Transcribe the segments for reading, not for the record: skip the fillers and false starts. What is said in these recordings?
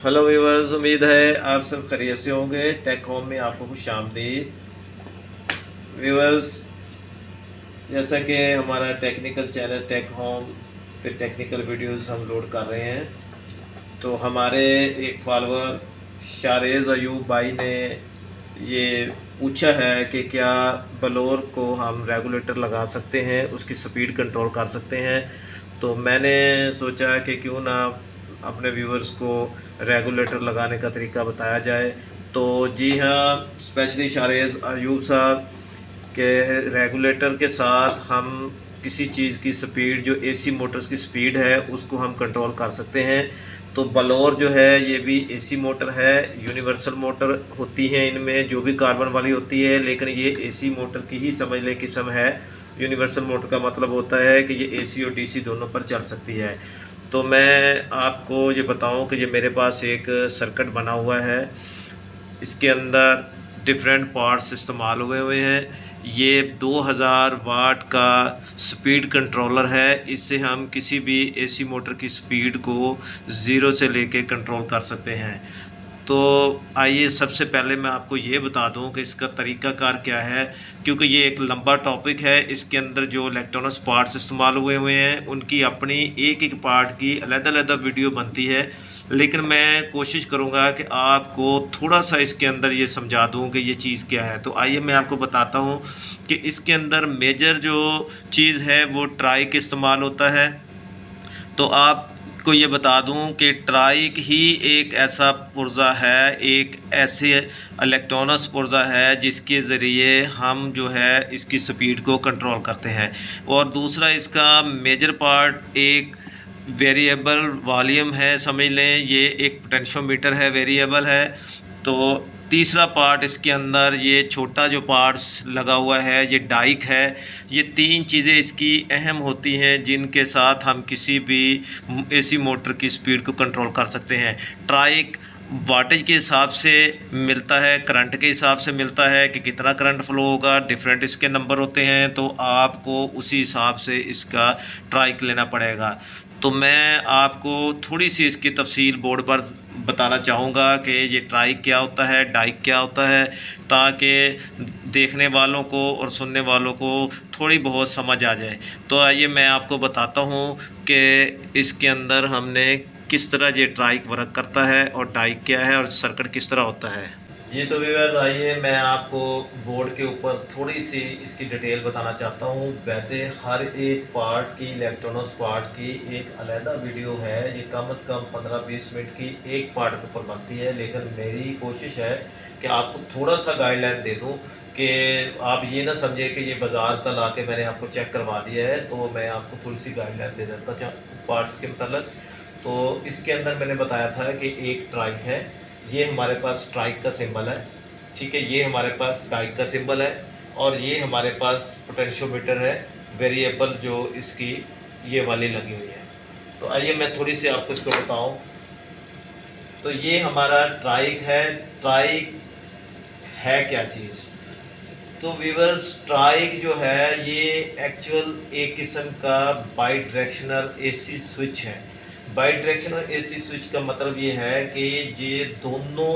Hello viewers, उम्मीद है आप सब खैरियत से होंगे। टेक होम में आपको खुश आमदीद। व्यूवर्स, जैसा कि हमारा टेक्निकल चैनल टेक होम पे टेक्निकल वीडियोस हम लोड कर रहे हैं, तो हमारे एक फॉलोअर शारेज़ अयूब भाई ने ये पूछा है कि क्या बलोर को हम रेगुलेटर लगा सकते हैं, उसकी स्पीड कंट्रोल कर सकते हैं। तो मैंने सोचा कि क्यों ना अपने व्यूवर्स को रेगुलेटर लगाने का तरीका बताया जाए। तो जी हाँ, स्पेशली शारेज़ अयूब साहब के रेगुलेटर के साथ हम किसी चीज़ की स्पीड, जो एसी मोटर्स की स्पीड है, उसको हम कंट्रोल कर सकते हैं। तो बलोर जो है ये भी एसी मोटर है। यूनिवर्सल मोटर होती है इनमें, जो भी कार्बन वाली होती है, लेकिन ये एसी मोटर की ही समझ लें किस्म है। यूनिवर्सल मोटर का मतलब होता है कि ये एसी और डीसी दोनों पर चल सकती है। तो मैं आपको ये बताऊं कि ये मेरे पास एक सर्किट बना हुआ है, इसके अंदर डिफरेंट पार्ट्स इस्तेमाल हुए हैं। ये 2000 वाट का स्पीड कंट्रोलर है। इससे हम किसी भी एसी मोटर की स्पीड को ज़ीरो से लेके कंट्रोल कर सकते हैं। तो आइए सबसे पहले मैं आपको ये बता दूं कि इसका तरीक़ाकार क्या है, क्योंकि ये एक लंबा टॉपिक है। इसके अंदर जो इलेक्ट्रॉनिक्स पार्ट्स इस्तेमाल हुए हैं, उनकी अपनी एक एक पार्ट की अलग-अलग वीडियो बनती है, लेकिन मैं कोशिश करूंगा कि आपको थोड़ा सा इसके अंदर ये समझा दूं कि ये चीज़ क्या है। तो आइए मैं आपको बताता हूं कि इसके अंदर मेजर जो चीज़ है वो ट्राइक इस्तेमाल होता है। तो आपको ये बता दूं कि ट्राइक ही एक ऐसा पुर्जा है, एक ऐसे इलेक्ट्रॉनिक्स पुर्जा है जिसके ज़रिए हम जो है इसकी स्पीड को कंट्रोल करते हैं। और दूसरा इसका मेजर पार्ट एक वेरिएबल वॉल्यूम है, समझ लें ये एक पोटेंशियोमीटर है, वेरिएबल है। तो तीसरा पार्ट इसके अंदर ये छोटा जो पार्ट्स लगा हुआ है, ये डाइक है। ये तीन चीज़ें इसकी अहम होती हैं जिनके साथ हम किसी भी एसी मोटर की स्पीड को कंट्रोल कर सकते हैं। ट्राइक वाटेज के हिसाब से मिलता है, करंट के हिसाब से मिलता है कि कितना करंट फ्लो होगा, डिफरेंट इसके नंबर होते हैं। तो आपको उसी हिसाब से इसका ट्राइक लेना पड़ेगा। तो मैं आपको थोड़ी सी इसकी तफसील बोर्ड पर बताना चाहूँगा कि ये ट्राइक क्या होता है, डाइक क्या होता है, ताकि देखने वालों को और सुनने वालों को थोड़ी बहुत समझ आ जाए। तो आइए मैं आपको बताता हूँ कि इसके अंदर हमने किस तरह ये ट्राइक वर्क करता है और डाइक क्या है और सर्किट किस तरह होता है। जी तो व्यूअर्स, आइए मैं आपको बोर्ड के ऊपर थोड़ी सी इसकी डिटेल बताना चाहता हूँ। वैसे हर एक पार्ट की, इलेक्ट्रॉनिक्स पार्ट की एक अलहदा वीडियो है, ये कम से कम 15-20 मिनट की एक पार्ट के ऊपर बनती है। लेकिन मेरी कोशिश है कि आपको थोड़ा सा गाइडलाइन दे दूँ कि आप ये ना समझे कि ये बाज़ार का ला के मैंने आपको चेक करवा दिया है। तो मैं आपको थोड़ी सी गाइडलाइन दे देता पार्ट्स के मतलब। तो इसके अंदर मैंने बताया था कि एक ट्राइक है, ये हमारे पास स्ट्राइक का सिंबल है, ठीक है। ये हमारे पास डाइक का सिंबल है, और ये हमारे पास पोटेंशियोमीटर है, वेरिएबल जो इसकी ये वाली लगी हुई है। तो आइए मैं थोड़ी सी आपको इसको बताऊं। तो ये हमारा ट्राइक है। ट्राइक है क्या चीज़? तो व्यूअर्स, ट्राइक जो है ये एक्चुअल एक किस्म का बाई डायरेक्शनल एसी स्विच है। बाई डायरेक्शनल एसी स्विच का मतलब ये है कि ये दोनों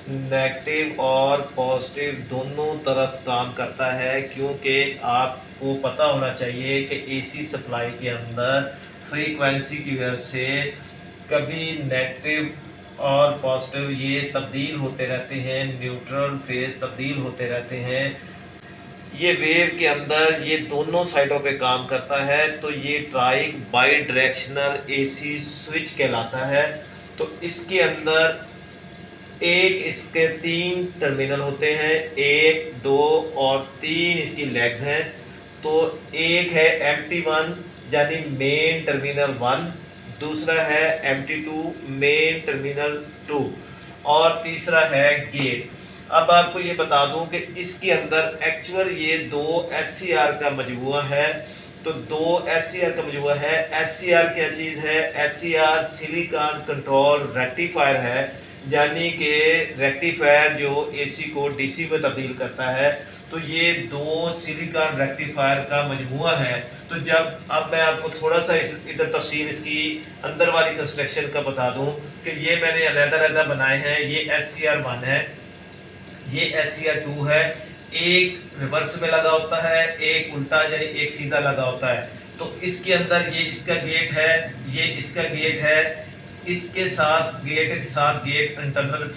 नेगेटिव और पॉजिटिव दोनों तरफ काम करता है। क्योंकि आपको पता होना चाहिए कि एसी सप्लाई के अंदर फ्रीक्वेंसी की वजह से कभी नेगेटिव और पॉजिटिव ये तब्दील होते रहते हैं, न्यूट्रल फेज तब्दील होते रहते हैं। ये वेव के अंदर ये दोनों साइडों पे काम करता है। तो ये ट्राइक बाई डायरेक्शनल एसी स्विच कहलाता है। तो इसके अंदर एक इसके 3 टर्मिनल होते हैं, 1, 2 और 3 इसकी लेग्स हैं। तो एक है MT1 यानी मेन टर्मिनल 1, दूसरा है MT2 मेन टर्मिनल 2, और तीसरा है गेट। अब आपको ये बता दूं कि इसके अंदर एक्चुअल ये 2 SCR का मजमूआ है। तो 2 SCR का मजमूआ है। SCR क्या चीज़ है? SCR सिलिकॉन कंट्रोल रेक्टिफायर है, यानी कि रेक्टिफायर जो AC को DC में तब्दील करता है। तो ये 2 सिलिकॉन रेक्टिफायर का मजमूआ है। तो जब अब मैं आपको थोड़ा सा इधर तफसील इसकी अंदर वाली कंस्ट्रक्शन का बता दूं कि कि ये मैंने अलग-अलग बनाए हैं। ये SCR1 है, ये SCR2 है। एक रिवर्स में लगा होता है, एक उल्टा यानी एक सीधा लगा होता है। तो इसके अंदर ये इसका गेट है, ये इसका गेट है, इसके साथ गेट इंटरनल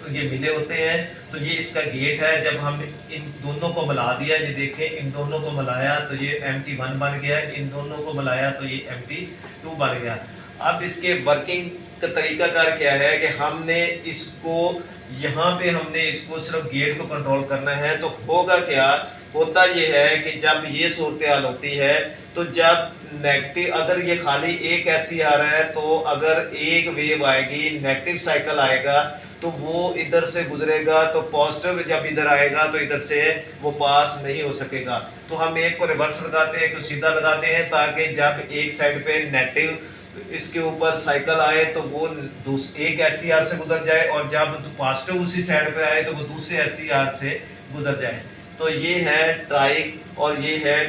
ये मिले होते हैं। तो ये इसका गेट है। जब हम इन दोनों को मिला दिया, ये देखें, इन दोनों को मिलाया तो ये MT1 बन गया, इन दोनों को मिलाया तो ये MT2 बन गया। अब इसके वर्किंग का तरीकाकार क्या है कि हमने इसको यहाँ पे हमने इसको सिर्फ गेट को कंट्रोल करना है। तो होगा क्या, होता ये है कि जब ये सूरत हाल होती है तो जब नेगेटिव, अगर ये खाली एक ऐसी आ रहा है तो अगर एक वेव आएगी, नेगेटिव साइकिल आएगा तो वो इधर से गुजरेगा, तो पॉजिटिव जब इधर आएगा तो इधर से वो पास नहीं हो सकेगा। तो हम एक को रिवर्स लगाते हैं, एक को सीधा लगाते हैं, ताकि जब एक साइड पे नेगेटिव इसके ऊपर साइकिल आए तो वो एक SCR से गुजर जाए, और जब पॉजिटिव उसी साइड पे आए तो वो दूसरे SCR से गुजर जाए। तो ये है ट्राइक और ये है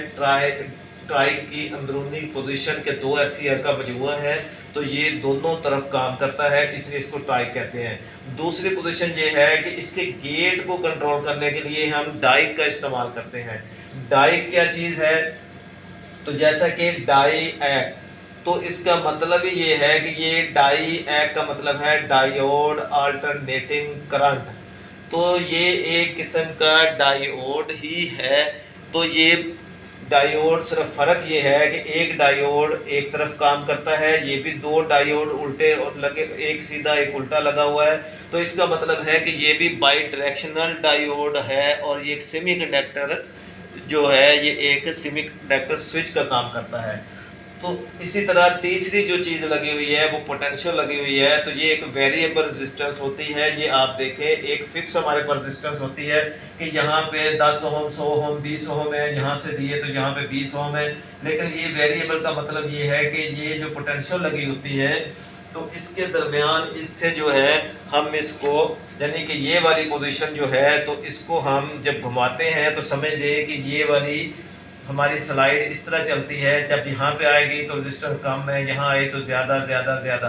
ट्राइक की अंदरूनी पोजीशन के 2 SCR का मजमूआ है। तो ये दोनों तरफ काम करता है, इसलिए इसको ट्राइक कहते हैं। दूसरी पोजीशन ये है कि इसके गेट को कंट्रोल करने के लिए हम डाइक का इस्तेमाल करते हैं। डाइक क्या चीज़ है, तो जैसा कि डाई एक्ट, तो इसका मतलब ही ये है कि ये डाई एक्ट का मतलब है डायोड अल्टरनेटिंग करंट। तो ये एक किस्म का डायोड ही है। तो ये डायोड सिर्फ फ़र्क ये है कि एक डायोड एक तरफ काम करता है, ये भी 2 डायोड उल्टे और लगे, एक सीधा एक उल्टा लगा हुआ है। तो इसका मतलब है कि ये भी बाई डायरेक्शनल डायोड है, और ये एक सेमीकंडक्टर जो है ये एक सेमीकंडक्टर स्विच का काम करता है। तो इसी तरह तीसरी जो चीज़ लगी हुई है वो पोटेंशियल लगी हुई है। तो ये एक वेरिएबल रेजिस्टेंस होती है। ये आप देखें, एक फिक्स हमारे पास रेजिस्टेंस होती है कि यहाँ पे 10 ओम, 100 ओम, 20 ओम है, यहाँ से दिए तो यहाँ पे 20 ओम है। लेकिन ये वेरिएबल का मतलब ये है कि ये जो पोटेंशियल लगी होती है तो इसके दरमियान इससे जो है हम इसको, यानी कि ये वाली पोजीशन जो है तो इसको हम जब घुमाते हैं तो समझ लें कि ये वाली हमारी स्लाइड इस तरह चलती है। जब यहाँ पे आएगी तो रेजिस्टेंस कम है, यहाँ आए तो ज़्यादा ज़्यादा ज़्यादा।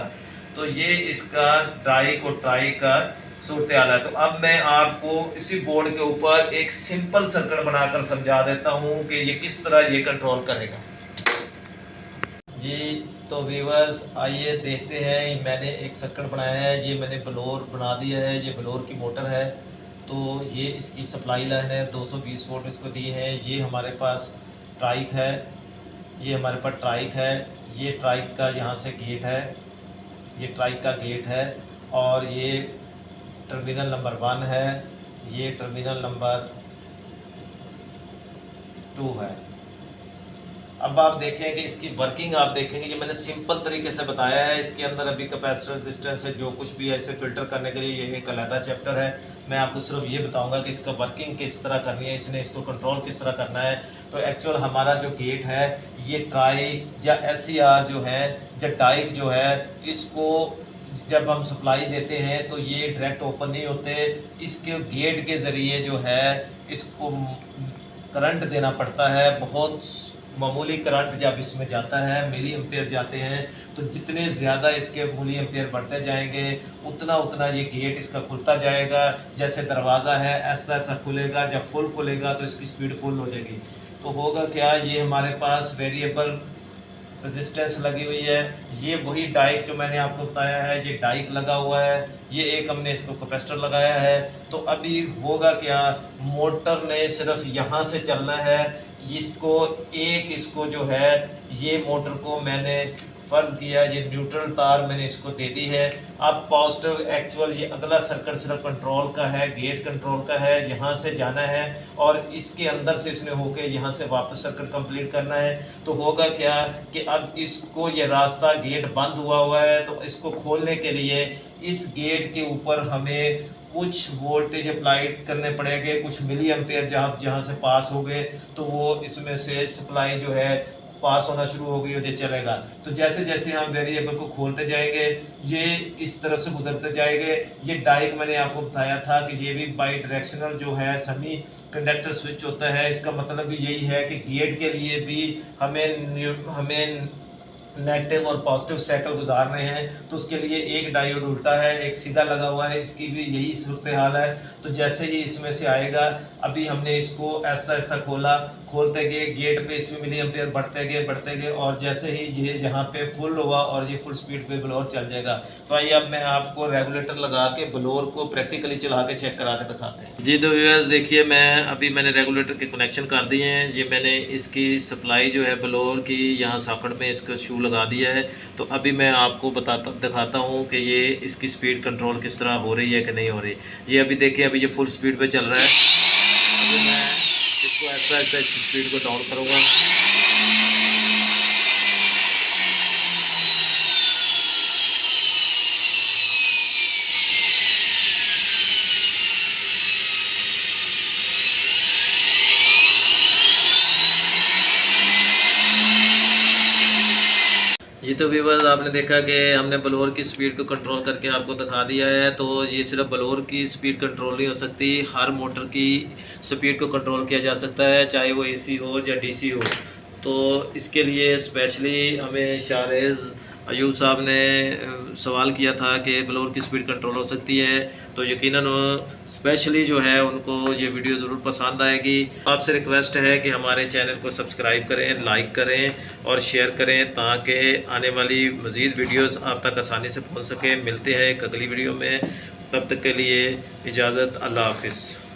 तो ये इसका डाइक और ट्राइक का सूरत हाल है। तो अब मैं आपको इसी बोर्ड के ऊपर एक सिंपल सर्किट बनाकर समझा देता हूँ कि ये किस तरह ये कंट्रोल करेगा जी। तो व्यूअर्स आइए देखते हैं। मैंने एक सर्किट बनाया है, ये मैंने ब्लोर बना दिया है, ये ब्लोर की मोटर है। तो ये इसकी सप्लाई लाइन है, 220 वोल्ट इसको दी है। ये हमारे पास ट्राइक है, ये हमारे पास ट्राइक है, ये ट्राइक का यहाँ से गेट है, ये ट्राइक का गेट है, और ये टर्मिनल नंबर 1 है, ये टर्मिनल नंबर 2 है। अब आप देखें कि इसकी वर्किंग आप देखेंगे, ये मैंने सिंपल तरीके से बताया है। इसके अंदर अभी कैपेसिटर रेजिस्टेंस है, जो कुछ भी है इसे फिल्टर करने के लिए ये एक अलग चैप्टर है। मैं आपको सिर्फ ये बताऊंगा कि इसका वर्किंग किस तरह करनी है, इसने इसको कंट्रोल किस तरह करना है। तो एक्चुअल हमारा जो गेट है ये ट्राइक या SCR जो है, या डाइक जो है, इसको जब हम सप्लाई देते हैं तो ये डायरेक्ट ओपन नहीं होते। इसके गेट के ज़रिए जो है इसको करंट देना पड़ता है। बहुत मामूली करंट जब इसमें जाता है, मिली एम्पेयर जाते हैं, तो जितने ज़्यादा इसके मिली एम्पेयर बढ़ते जाएंगे उतना उतना ये गेट इसका खुलता जाएगा। जैसे दरवाज़ा है ऐसा ऐसा खुलेगा, जब फुल खुलेगा तो इसकी स्पीड फुल हो जाएगी। तो होगा क्या, ये हमारे पास वेरिएबल रेजिस्टेंस लगी हुई है। ये वही डाइक जो मैंने आपको बताया है, ये डाइक लगा हुआ है, ये एक हमने इसको कैपेसिटर लगाया है। तो अभी होगा क्या, मोटर ने सिर्फ यहाँ से चलना है, इसको जो है ये मोटर को मैंने फ़र्ज़ किया, ये न्यूट्रल तार मैंने इसको दे दी है। अब पॉजिटिव एक्चुअल ये अगला सर्किट सिर्फ कंट्रोल का है, गेट कंट्रोल का है, यहाँ से जाना है और इसके अंदर से इसने होके यहाँ से वापस सर्किट कंप्लीट करना है। तो होगा क्या कि अब इसको ये रास्ता गेट बंद हुआ है, तो इसको खोलने के लिए इस गेट के ऊपर हमें कुछ वोल्टेज अप्लाइड करने पड़ेंगे, कुछ मिली एम्पेयर जहाँ से पास हो गए तो वो इसमें से सप्लाई जो है पास होना शुरू हो गई और ये चलेगा। तो जैसे जैसे हम वेरिएबल को खोलते जाएंगे ये इस तरफ से गुजरते जाएंगे। ये डाइक मैंने आपको बताया था कि ये भी बाई डायरेक्शनल जो है सेमी कंडक्टर स्विच होता है। इसका मतलब भी यही है कि गेट के लिए भी हमें नेगेटिव और पॉजिटिव साइकिल गुजार रहे हैं। तो उसके लिए एक डायोड उल्टा है, एक सीधा लगा हुआ है, इसकी भी यही सूरत हाल है। तो जैसे ही इसमें से आएगा, अभी हमने इसको ऐसा ऐसा खोला, खोलते गए गेट पे इसमें मिली एम्पेयर बढ़ते गए और जैसे ही ये यहाँ पे फुल हुआ और ये फुल स्पीड पे ब्लोअर चल जाएगा। तो आइए अब मैं आपको रेगुलेटर लगा के ब्लोअर को प्रैक्टिकली चला के चेक करा के दिखाते हैं। जी तो व्यूअर्स देखिए, मैंने रेगुलेटर के कनेक्शन कर दिए हैं। ये मैंने इसकी सप्लाई जो है ब्लोअर की यहाँ सॉकेट में इसका शू लगा दिया है। तो अभी मैं आपको दिखाता हूँ कि ये इसकी स्पीड कंट्रोल किस तरह हो रही है कि नहीं हो रही। ये अभी देखिए, अभी ये फुल स्पीड पे चल रहा है। अभी मैं इसको ऐसा ऐसा इसकी स्पीड को डाउन करूँगा। ये तो व्यूअर्स आपने देखा कि हमने ब्लोअर की स्पीड को कंट्रोल करके आपको दिखा दिया है। तो ये सिर्फ ब्लोअर की स्पीड कंट्रोल नहीं हो सकती, हर मोटर की स्पीड को कंट्रोल किया जा सकता है, चाहे वो एसी हो या डीसी हो। तो इसके लिए स्पेशली हमें शाहरेज़ अयूब साहब ने सवाल किया था कि ब्लोअर की स्पीड कंट्रोल हो सकती है। तो यकीनन स्पेशली जो है उनको ये वीडियो ज़रूर पसंद आएगी। आपसे रिक्वेस्ट है कि हमारे चैनल को सब्सक्राइब करें, लाइक करें और शेयर करें, ताकि आने वाली मज़ीद वीडियोस आप तक आसानी से पहुंच सके। मिलते हैं एक अगली वीडियो में, तब तक के लिए इजाज़त, अल्लाह हाफिज़।